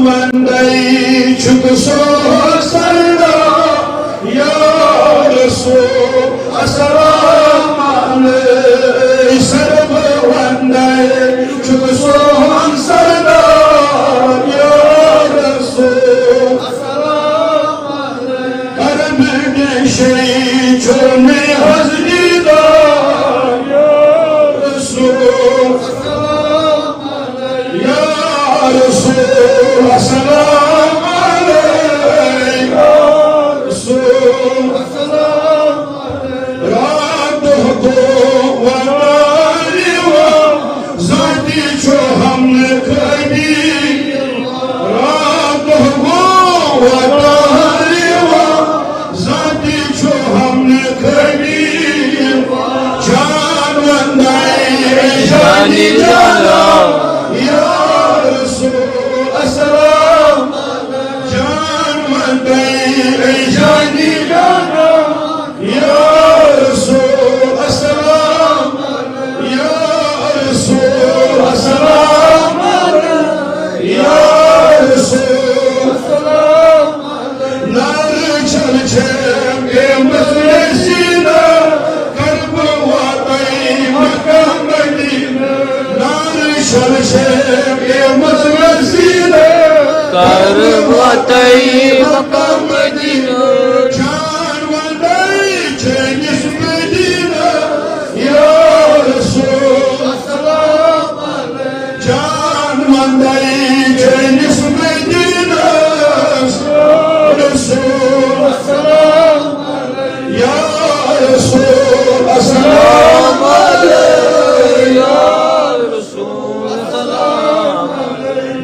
Mandai chukso sarda ya Rasul assalam alay sarva vandai chukso sarda ya Rasul assalam alay karmane shay chone hazrida ya Rasul assalam alay ya Rasul assalam alay ya Rasul assalam alay रातों को वनाली वो ज़ाती जो हमने कभी रातों को वनाली वो ज़ाती जो हमने कभी जान वंदाई जानी जाना या रसूल अस्सलाम जान वंदाई जानी जाना या रसूल अस्सलाम या रसूल अस्सलाम या रसूल अस्सलाम नार चल के मजलिसीना कर्ब वातई मक्का मदीना नार चल के मजलिसीना कर्ब वातई मक्का मदीना जान वंदाई चेनिस मदीना या रसूल अस्सलाम जान वंदाई चेनिस मदीना रसूल अस्सलाम या रसूल अस्सलाम या रसूल सलाम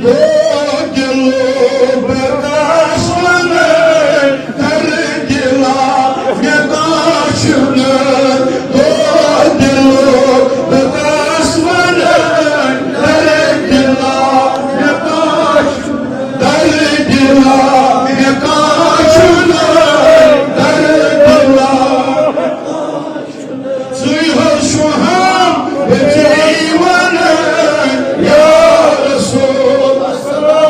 वो दिलो बर्दाश्त में कर दिला यदाश्त में वो दिलो बर्दाश्त में कर दिला यदाश्त कर दिला यदाश्त में कर दिला सुइहो शुहाम बेजीवन या रसूल अस्सलाम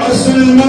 رسول